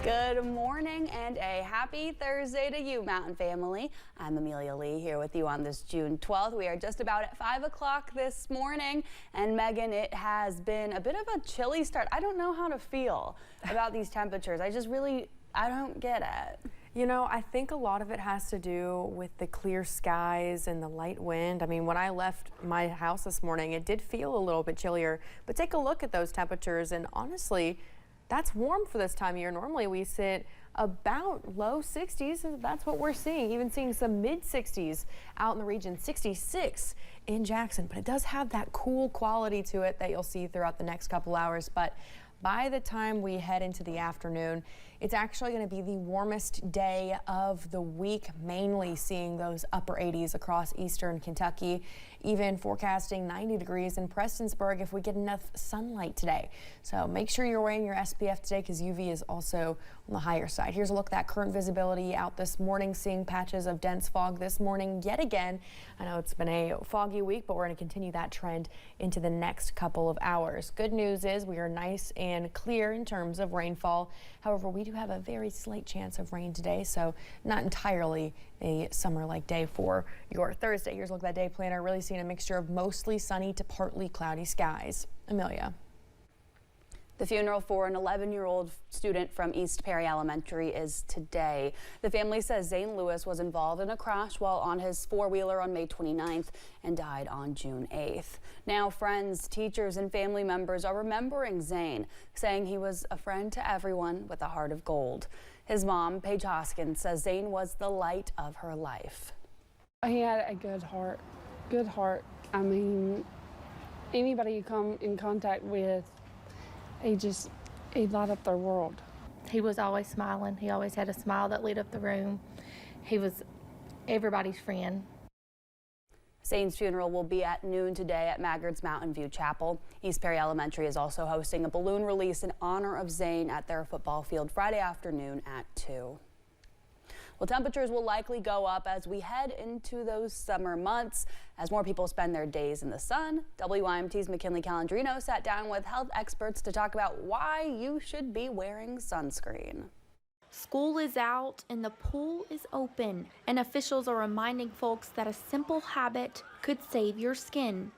Good morning and a happy Thursday to you, Mountain family. I'm Amelia Lee here with you on this June 12th. We are just about at 5 o'clock this morning. And Megan, it has been a bit of a chilly start. I don't know how to feel about these temperatures. I don't get it. You know, I think a lot of it has to do with the clear skies and the light wind. I mean, when I left my house this morning, it did feel a little bit chillier, but take a look at those temperatures and honestly, that's warm for this time of year. Normally we sit about low 60s, and that's what we're seeing, even seeing some mid 60s out in the region, 66 in Jackson, but it does have that cool quality to it that you'll see throughout the next couple hours. But by the time we head into the afternoon, it's actually going to be the warmest day of the week, mainly seeing those upper 80s across eastern Kentucky, even forecasting 90 degrees in Prestonsburg if we get enough sunlight today. So make sure you're wearing your SPF today because UV is also on the higher side. Here's a look at that current visibility out this morning, seeing patches of dense fog this morning yet again. I know it's been a foggy week, but we're going to continue that trend into the next couple of hours. Good news is we are nice and clear in terms of rainfall. However, we do have a very slight chance of rain today, so not entirely a summer-like day for your Thursday. Here's a look at that day planner. Really seeing a mixture of mostly sunny to partly cloudy skies. Amelia. The funeral for an 11-year-old student from East Perry Elementary is today. The family says Zane Lewis was involved in a crash while on his four-wheeler on May 29th and died on June 8th. Now friends, teachers, and family members are remembering Zane, saying he was a friend to everyone with a heart of gold. His mom, Paige Hoskins, says Zane was the light of her life. He had a good heart. Good heart. I mean, anybody you come in contact with, he light up their world. He was always smiling. He always had a smile that lit up the room. He was everybody's friend. Zane's funeral will be at noon today at Maggard's Mountain View Chapel. East Perry Elementary is also hosting a balloon release in honor of Zane at their football field Friday afternoon at 2. Well, temperatures will likely go up as we head into those summer months as more people spend their days in the sun. WYMT's McKinley Calandrino sat down with health experts to talk about why you should be wearing sunscreen. School is out and the pool is open, and officials are reminding folks that a simple habit could save your skin.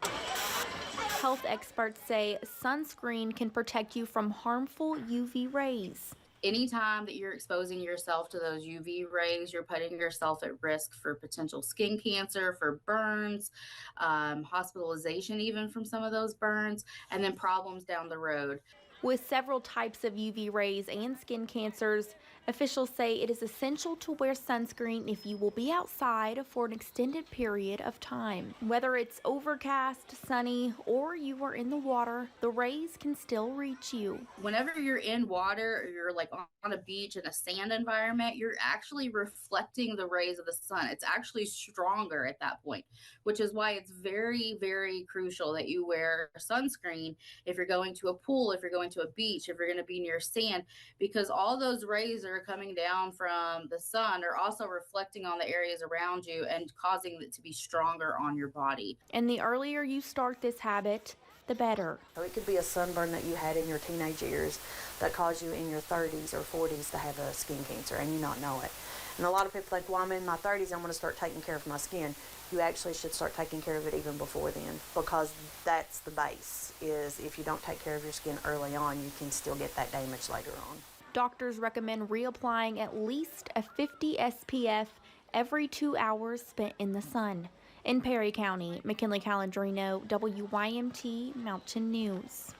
Health experts say sunscreen can protect you from harmful UV rays. Anytime that you're exposing yourself to those UV rays, you're putting yourself at risk for potential skin cancer, for burns, hospitalization even from some of those burns, and then problems down the road. With several types of UV rays and skin cancers, officials say it is essential to wear sunscreen if you will be outside for an extended period of time. Whether it's overcast, sunny, or you are in the water, the rays can still reach you. Whenever you're in water or you're like on a beach in a sand environment, you're actually reflecting the rays of the sun. It's actually stronger at that point, which is why it's very, very crucial that you wear sunscreen if you're going to a pool, if you're going to a beach, if you're going to be near sand, because all those rays are coming down from the sun are also reflecting on the areas around you and causing it to be stronger on your body. And the earlier you start this habit, the better. It could be a sunburn that you had in your teenage years that caused you in your 30s or 40s to have a skin cancer and you not know it. And a lot of people think, well, I'm in my 30s, I'm going to start taking care of my skin. You actually should start taking care of it even before then, because that's the base, is if you don't take care of your skin early on, you can still get that damage later on. Doctors recommend reapplying at least a 50 SPF every 2 hours spent in the sun. In Perry County, McKinley Calandrino, WYMT Mountain News.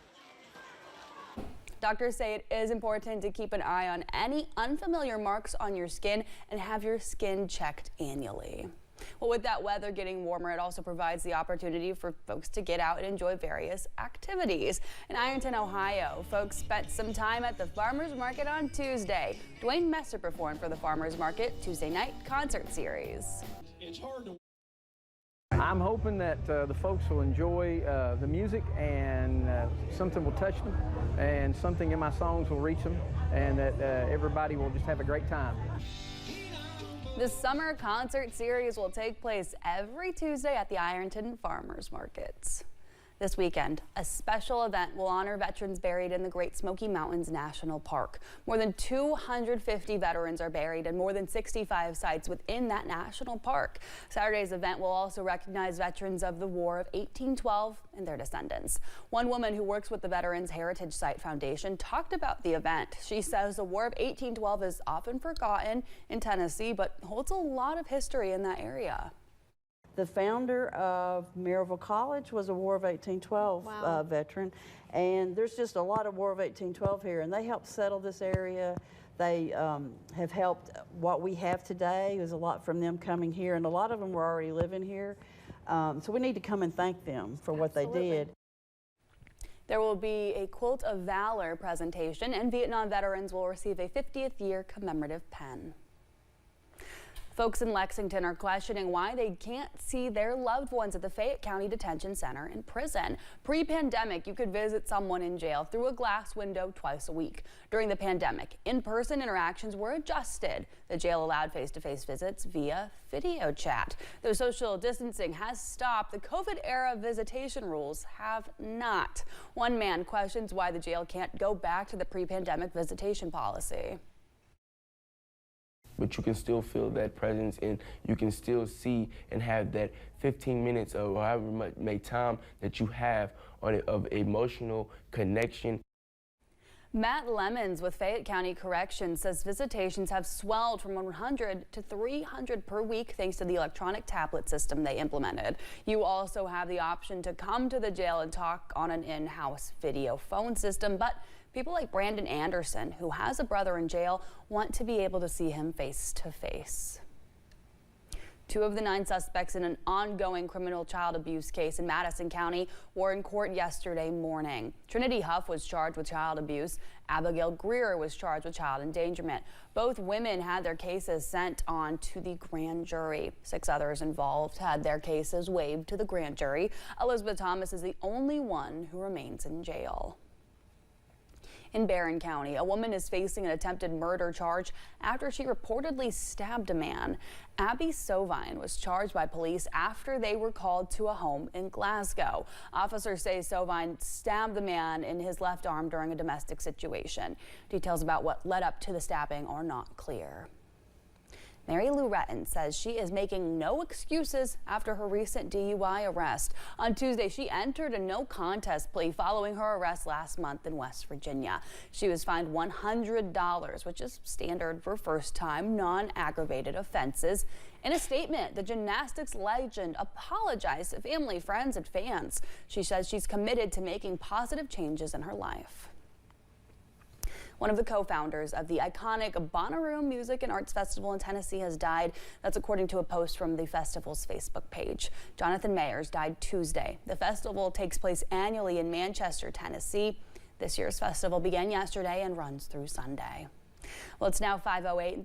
Doctors say it is important to keep an eye on any unfamiliar marks on your skin and have your skin checked annually. Well, with that weather getting warmer, it also provides the opportunity for folks to get out and enjoy various activities. In Ironton, Ohio, folks spent some time at the Farmers Market on Tuesday. Dwayne Messer performed for the Farmers Market Tuesday night concert series. I'm hoping that the folks will enjoy the music and something will touch them and something in my songs will reach them and that everybody will just have a great time. The summer concert series will take place every Tuesday at the Ironton Farmers Markets. This weekend, a special event will honor veterans buried in the Great Smoky Mountains National Park. More than 250 veterans are buried in more than 65 sites within that national park. Saturday's event will also recognize veterans of the War of 1812 and their descendants. One woman who works with the Veterans Heritage Site Foundation talked about the event. She says the War of 1812 is often forgotten in Tennessee, but holds a lot of history in that area. The founder of Maryville College was a War of 1812 veteran, and there's just a lot of War of 1812 here, and they helped settle this area. They have helped what we have today. There's a lot from them coming here, and a lot of them were already living here. So we need to come and thank them for what they did. There will be a Quilt of Valor presentation, and Vietnam veterans will receive a 50th year commemorative pen. Folks in Lexington are questioning why they can't see their loved ones at the Fayette County Detention Center and prison. Pre-pandemic, you could visit someone in jail through a glass window twice a week. During the pandemic, in-person interactions were adjusted. The jail allowed face-to-face visits via video chat. Though social distancing has stopped, the COVID-era visitation rules have not. One man questions why the jail can't go back to the pre-pandemic visitation policy. But you can still feel that presence, and you can still see and have that 15 minutes or however much time that you have of emotional connection. Matt Lemons with Fayette County Corrections says visitations have swelled from 100 to 300 per week thanks to the electronic tablet system they implemented. You also have the option to come to the jail and talk on an in-house video phone system, but people like Brandon Anderson, who has a brother in jail, want to be able to see him face to face. 2 of the 9 suspects in an ongoing criminal child abuse case in Madison County were in court yesterday morning. Trinity Huff was charged with child abuse. Abigail Greer was charged with child endangerment. Both women had their cases sent on to the grand jury. 6 others involved had their cases waived to the grand jury. Elizabeth Thomas is the only one who remains in jail. In Barron County, a woman is facing an attempted murder charge after she reportedly stabbed a man. Abby Sovine was charged by police after they were called to a home in Glasgow. Officers say Sovine stabbed the man in his left arm during a domestic situation. Details about what led up to the stabbing are not clear. Mary Lou Retton says she is making no excuses after her recent DUI arrest. On Tuesday, she entered a no contest plea following her arrest last month in West Virginia. She was fined $100, which is standard for first-time, non-aggravated offenses. In a statement, the gymnastics legend apologized to family, friends, and fans. She says she's committed to making positive changes in her life. One of the co-founders of the iconic Bonnaroo Music and Arts Festival in Tennessee has died. That's according to a post from the festival's Facebook page. Jonathan Mayers died Tuesday. The festival takes place annually in Manchester, Tennessee. This year's festival began yesterday and runs through Sunday. Well, it's now 5:08.